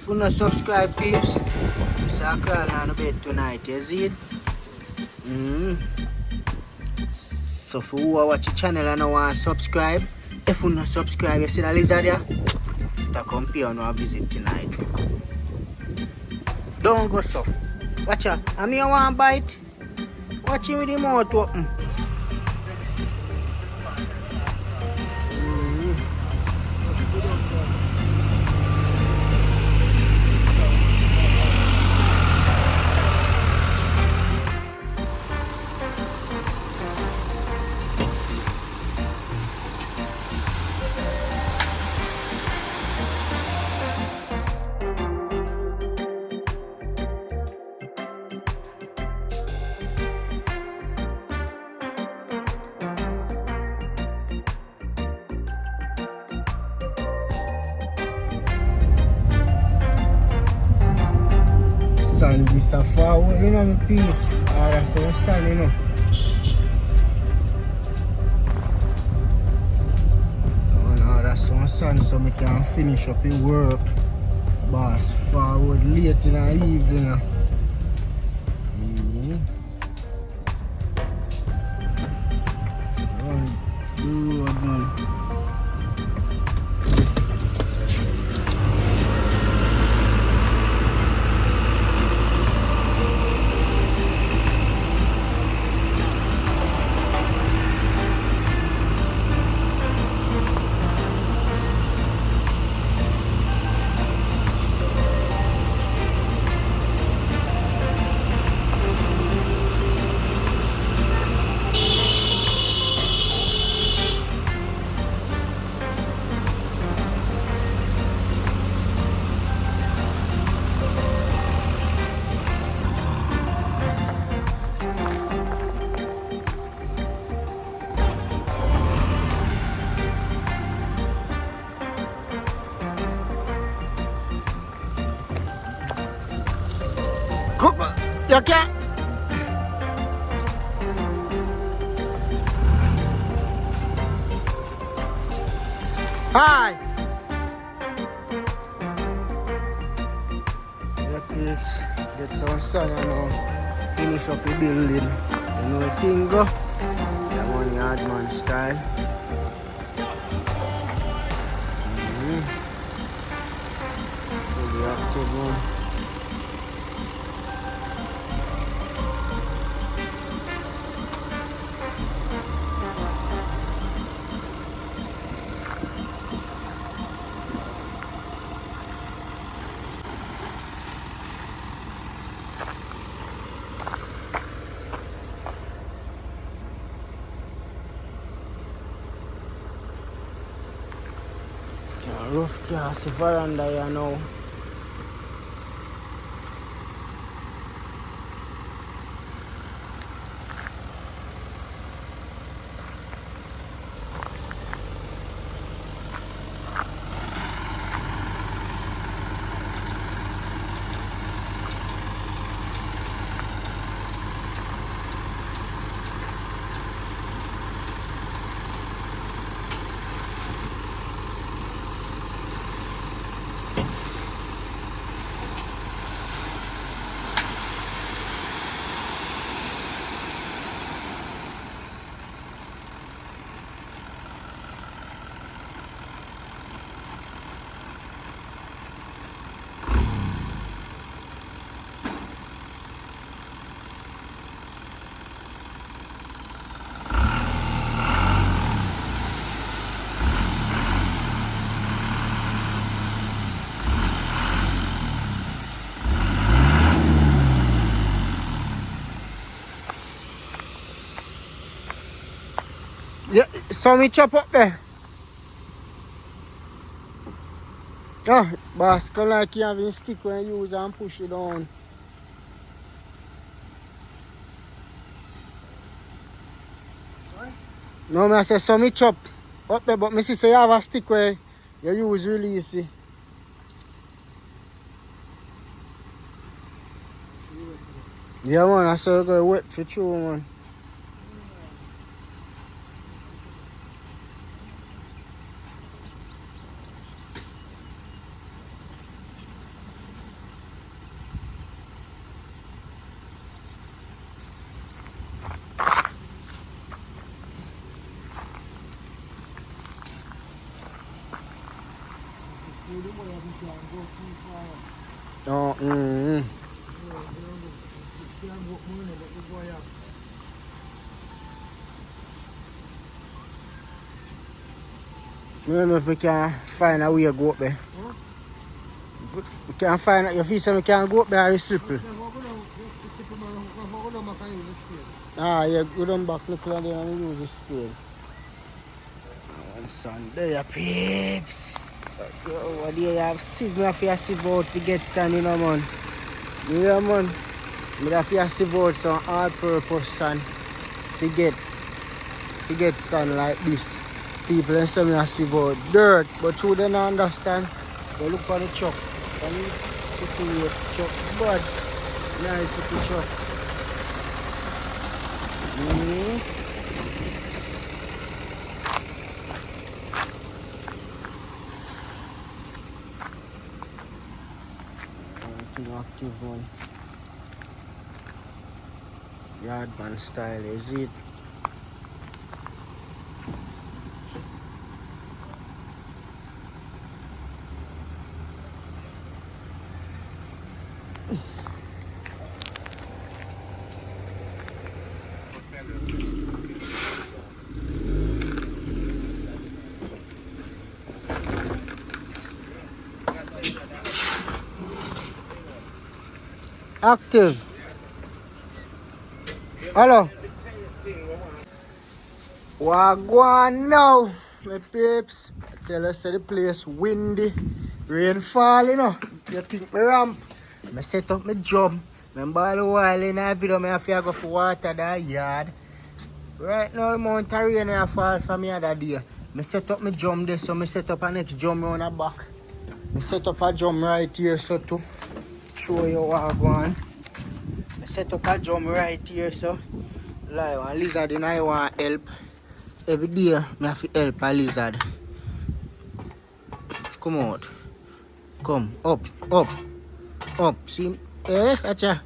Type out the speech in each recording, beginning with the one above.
If you not subscribe, peeps, this is a call on the bed tonight, you see it? So for who watch the channel and want to subscribe, if you not subscribe, you see the lizard there? To come pay on a visit tonight. Don't go so. Watch out. I mean, you want to bite? Watch him with the mouth open. Sun this a forward, you know, my peeps. That's the sun, you know. That's the sun, so I can finish up the work. Boss, forward late in the evening. You can't. Hi. Yeah, please. Get some sun and now finish up the building. You know the thing go. That one yard man style. Fully active one. Rough gas veranda here now. Yeah, saw me chop up there. Oh, boss, come like you have a stick when you use and push it down. What? No, I say saw me chop up there, but I see you have a stick where you use release it. Yeah, man, I saw you go wet for true, man. Oh, I don't know if we can find a way to go up there. Huh? We can find out, you feel so we can go up there or slippery? Ah, yeah, go down back, look around there and use this field. On Sunday, peeps. Yo, what do you have? Signal for your sieve out to get sun, you know, man. Yeah, man. I have to sieve out some all-purpose sun to get sun like this. People in some have sieve out dirt, but you don't understand. They look on the truck. And you situate truck, but nice little truck. Active one. Yardman style, is it? Active. Hello. Wagwan now, my peeps. I tell us the place windy, rain fall, you know. You think me ramp? I set up my job. Remember all the while in that video, I have to go for water that yard. Right now, the amount of rain I fall from me other day. I set up my jump there, so I set up a next jump round the back. I set up a jump right here, so to show you what I want. I set up a jump right here, so like one lizard and I want help. Every day, I have to help a lizard. Come out. Come, up, up, up. See, gotcha.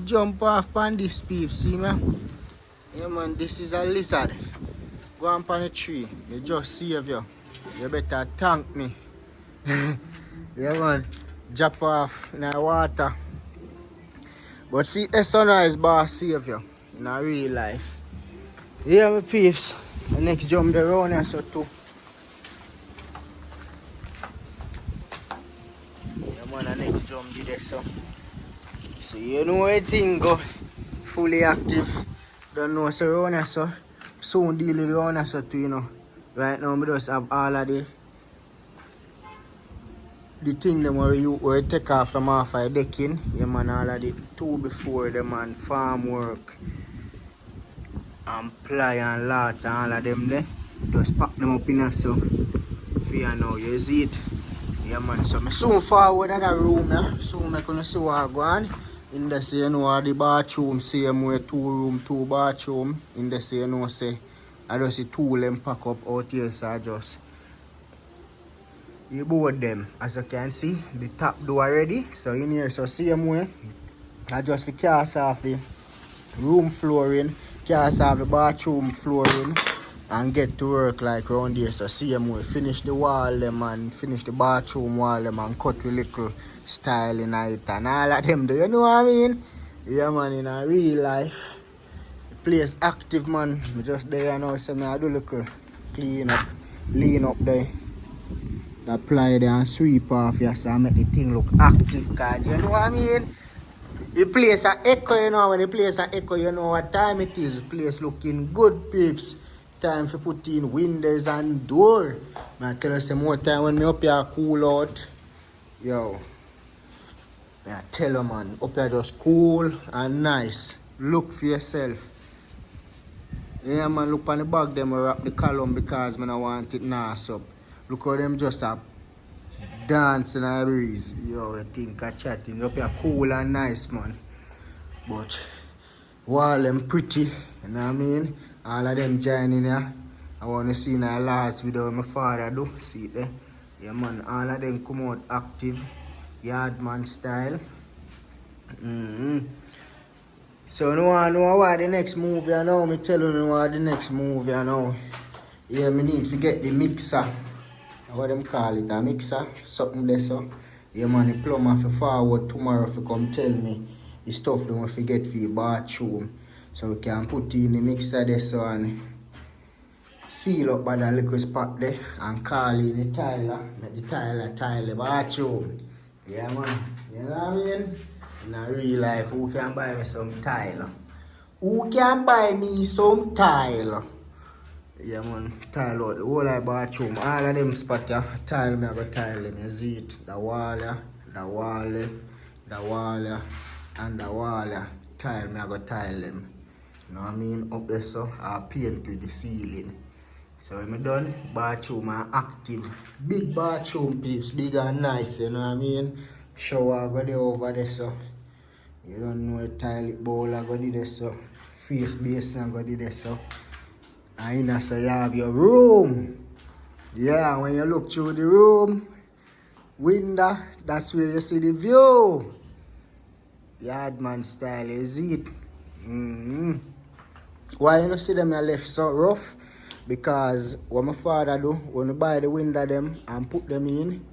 Jump off on this peep, see me? Yeah man, this is a lizard. Go on the tree. You just save you. You better thank me. Yeah man, drop off in the water. But see, the sunrise bar save you in a real life. Yeah, my peeps. The next jump the round here, so too. Yeah man, the next jump did it, so. So you know where thing go. Fully active. Don't know so round here, so. Soon deal with the round here, so too, you know. Right now, I just have all of the thing them where you take off from off the decking. Yeah man, all of the two before them and farm work and ply and latch and all of them there. Just pack them up in here, so for you now, you see it. Yeah man, so I soon forward at the room here. Soon I gonna see what I go on. In the say, you know, the bathroom same way, 2 room, 2 bathroom. In the say, you know, say I just see 2 them pack up out here, so I just you board them. As you can see, the top door already. So in here, so same way, I just fi cast off the room flooring, cast off the bathroom flooring, and get to work like round here. So same way, finish the wall them and finish the bathroom wall them and cut with little style in it and all of them. Do you know what I mean? Yeah man, in a real life, the place active man. Me just there now, so I do look clean up, lean up there. Apply there and sweep off here, so I make the thing look active, cause you know what I mean? The place a echo, you know, when the place a echo, you know what time it is. The place looking good, peeps. Time to put in windows and door. I tell us the more time when me up here cool out. Yo, I tell you man, up here just cool and nice. Look for yourself. Yeah man, look on the back them I wrap the column because I don't want it nice up. Look how them just a dancing in the breeze. Yo, I think I chatting up here cool and nice man. But all them pretty, you know what I mean? All of them joining here. I want to see in the last video my father do. See it there? Yeah man, all of them come out active. Yardman style. So no one know what the next move you know. Me tell you what the next move you know. Yeah, me need to get the mixer. What them call it, a mixer, something there so. Yeah man, the plumber for forward tomorrow for come tell me the stuff them we forget for the bathroom. So we can put in the mixer there so and seal up by the little spot there and call in the tiler. Let the tiler tile the bathroom. Yeah man, you know what I mean? In a real life, who can buy me some tile? Who can buy me some tile? Yeah man, tile out the whole of the bathroom. All of them spot yeah, tile me I go tile them. You see it? The wall yeah, the wall yeah, the wall yeah, and the wall yeah. Tile me I go tile them. You know what I mean? Up there so I paint with the ceiling. So when I'm done, bathroom are active. Big bathroom peeps, big and nice, you know what I mean? Shower go there over there so. You don't know a toilet bowl I go there so. Face basin go there so. And in so you have your room. Yeah, when you look through the room, window, that's where you see the view. Yardman style, is it? Why you don't see them left so rough? Because what my father do, when you buy the window them and put them in,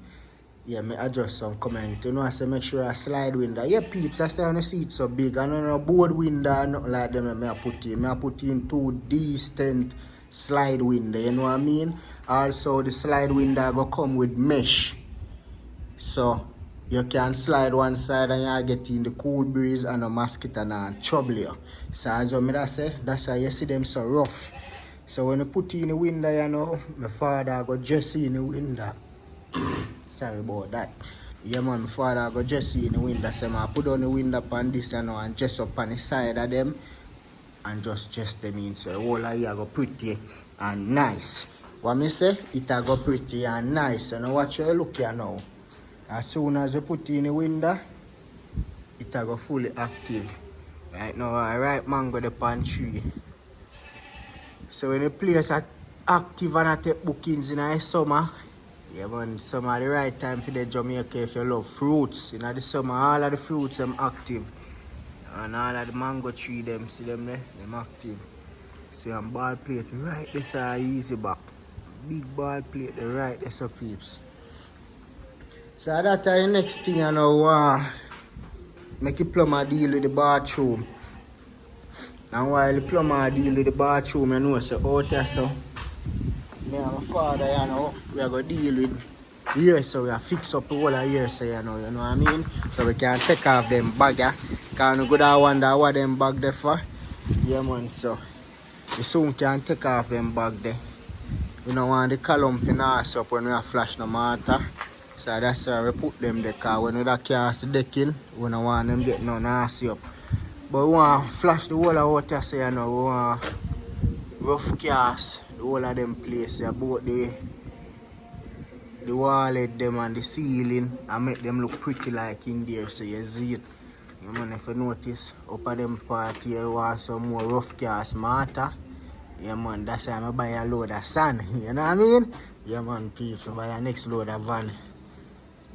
yeah, me adjust some comment. You know, I say make sure I slide window. Yeah, peeps, I say on the seat so big. I don't know board window, nothing like them. I put in. I put in 2 decent slide window. You know what I mean? Also, the slide window go come with mesh, so you can slide one side and you get in the cool breeze and the mosquito and trouble you. So as what I say, that's why you see them so rough. So when you put in the window, you know, my father go just in the window. Sorry about that. Yeah man, my father go just in the window. So I put on the window on this you know, and just up on the side of them and just them in. So the whole of here go pretty and nice. What me say? It go pretty and nice. So now watch your look here now. As soon as you put in the window, it go fully active. Right now, I right mango the pan tree. So when the place are active and I take bookings in the summer, yeah man, summer the right time for the Jamaica if you love fruits. In the summer, all of the fruits them active. And all of the mango tree them, see them there, them active. See I'm ball plate right this easy back. Big ball plate the right there so peeps. So that's the next thing I know, make the plumber deal with the bathroom. And while the plumber deal with the bathroom, you know, so out there, so me and my father, you know, we are going to deal with here, so we are fix up the whole of here, so you know what I mean? So we can take off them bag, because we go to wonder what them bag there for. Yeah, man, so we soon can take off them bag there. We don't want the column to nurse up when we have flash no matter. So that's why we put them there, because when we cast the decking, we don't want them get no nasty up. But we want to flash the whole of water, so you know, we want rough cast the whole of them places, about the wall head them and the ceiling, and make them look pretty like in there, so you see it. You man, if you notice, up at them part here, you want some more rough cast matter. Yeah man, that's why I buy a load of sand, you know what I mean? Yeah man, people, buy a next load of van.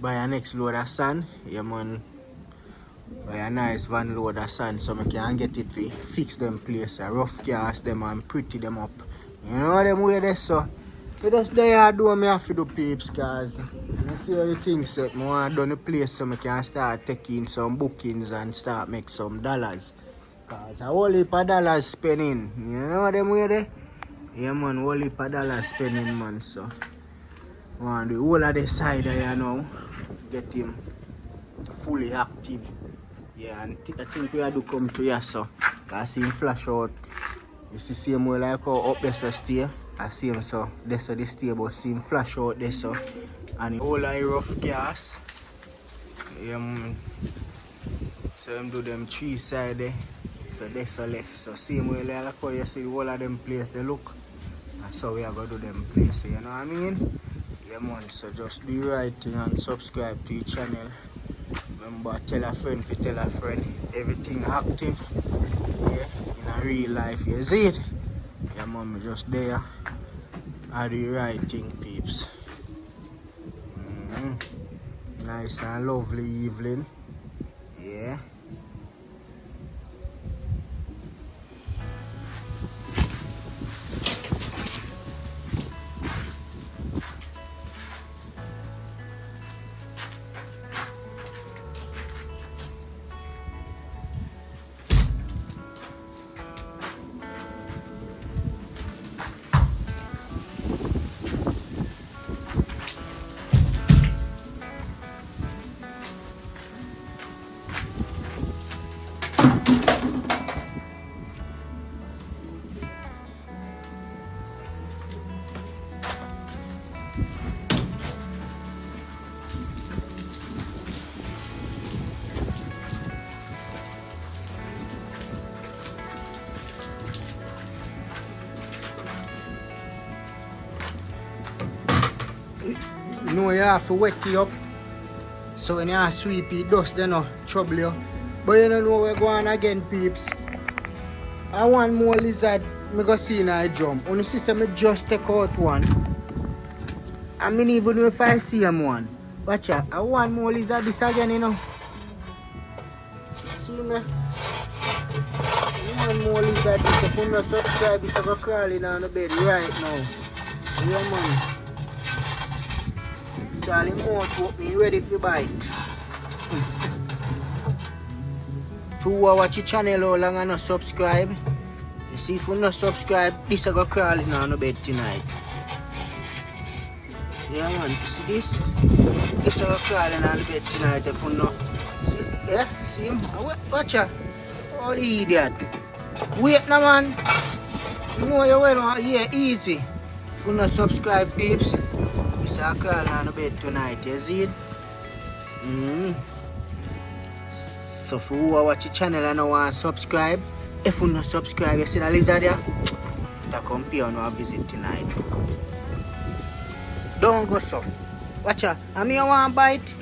Buy a next load of sand, yeah man. Buy a nice van load of sand so I can get it to fix them place, rough cast them and pretty them up. You know them way there so. But that's the I do me have to do peeps, cause I see everything set. I want to do the place so I can start taking some bookings and start make some dollars. Cause a whole heap of dollars spending. You know them way there? Yeah man, whole heap of dollars spending man, so I want to do whole of the side there you know. Get him fully active. Yeah, and I think we have to come to here so. Cause I see him flash out. You see same way like how up there so stay. I see him so this so the stay, but see him flash out there so. And all I rough gas. So him do them 3 side there. So this so left. So same way like how you see all of them place they look. And so we are gonna do them place, you know what I mean? Yeah man, so just do the right thing and subscribe to the channel. Remember, tell a friend to tell a friend. Everything active. Yeah, in a real life, you see it? Yeah, mom, just there. I do the right thing, peeps. Nice and lovely evening. Yeah. you have to wet it up. So when you sweep it, dust then no trouble you. But you don't know where going again, peeps. I want more lizard. I go see in a jump. When you see me just take out one. I mean even if I see him one. Watch out. I want more lizard this again, you know. See me? I want more lizard this. If you not subscribe, this is going to crawl in on the bed right now. Yeah, man. Charlie mouth open, ready for bite. To watch the channel how long and not subscribe. You see if you not subscribe, this is going to crawl in on the bed tonight. Yeah man, you see this? This is going to crawl in on the bed tonight if you not. See, yeah, see him? Watch out. Oh idiot. Wait now man. You know you well, yeah, easy. If you not subscribe peeps, this is going to crawl on the bed tonight, you see it? So if you watch the channel and want to subscribe, if you not subscribe, you see the lizard there? To come here and visit tonight. Don't go so. Watch out. I mean you want to bite?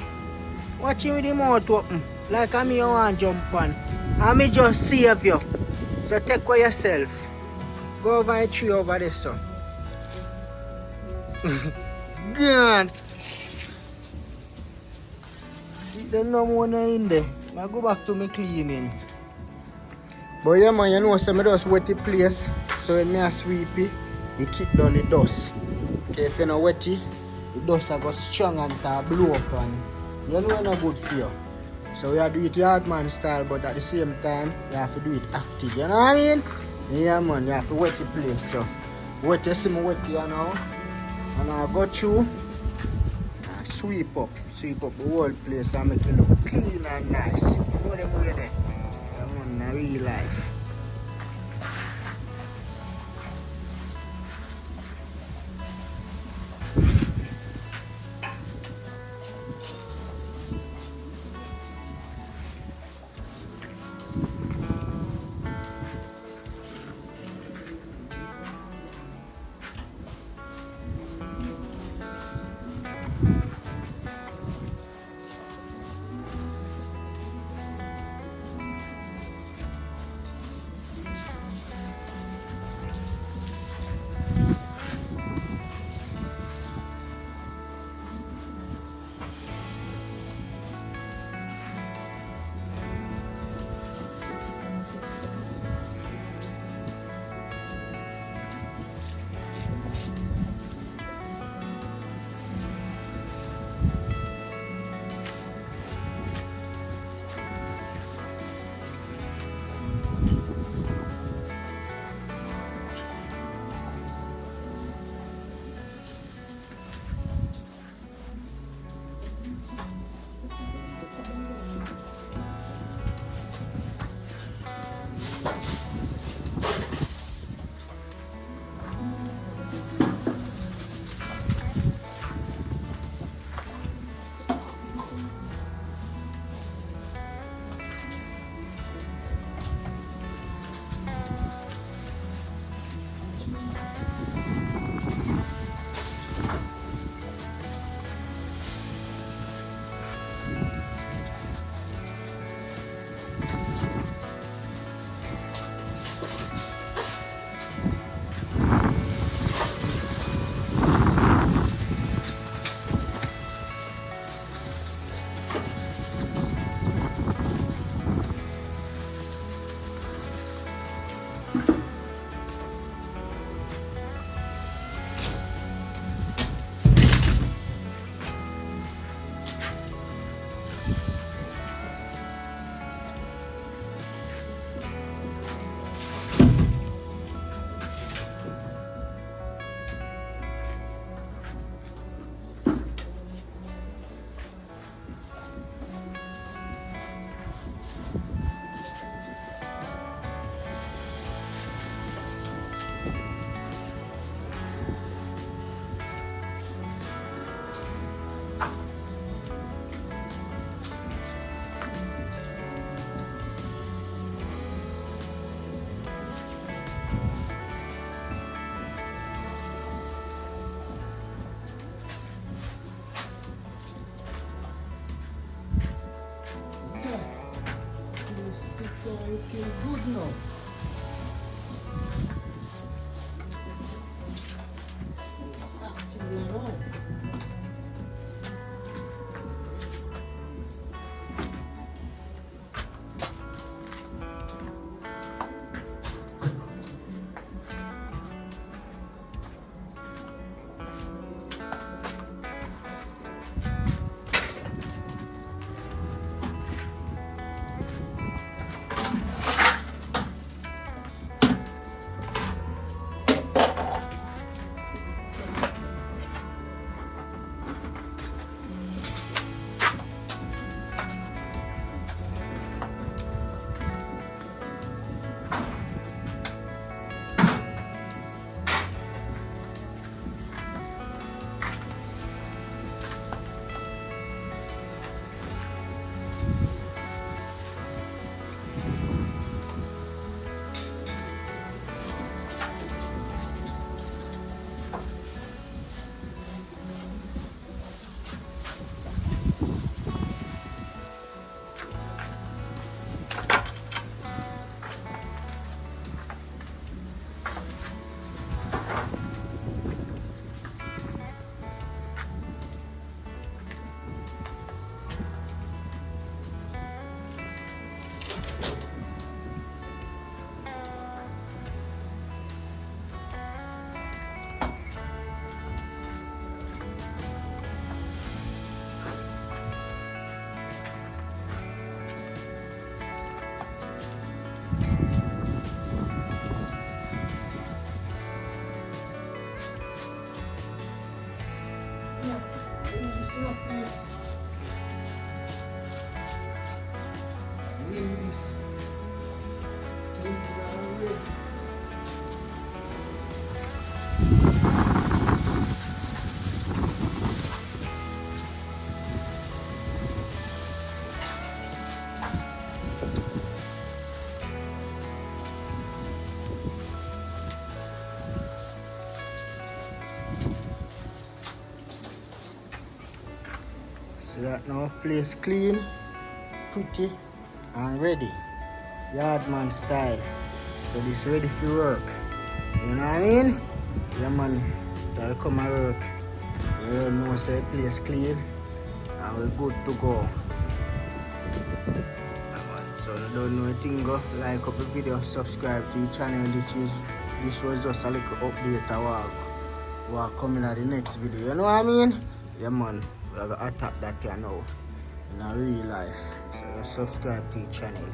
Watch him with the mouth open. Like I mean you want to jump on. I mean just save you. So take care of yourself. Go over a tree over there, so. God. See there's no more in there. I go back to my cleaning. But yeah man, you know so I just wet the place. So when I sweep it, it keep down the dust. Okay, if you not wet it, the dust will go strong and it blow up and you know it's not good for you. So you have to do it yard man style, but at the same time you have to do it active, you know what I mean? Yeah man, you have to wet the place. So wet, you see me wet here now. And I go through. Sweep up the whole place and make it look clean and nice. You know them way there? In real life. looking good now. Active now. So that now place clean, pretty and ready. Yardman style. So this ready for work. You know what I mean? Yeah man, that'll come and work. You don't know say place clean and we're good to go. Yeah, man. So you don't know anything, go like up the video, subscribe to the channel. This was just a little update of what coming at the next video. You know what I mean? Yeah man, we're gonna attack that here now in a real life. So just subscribe to the channel.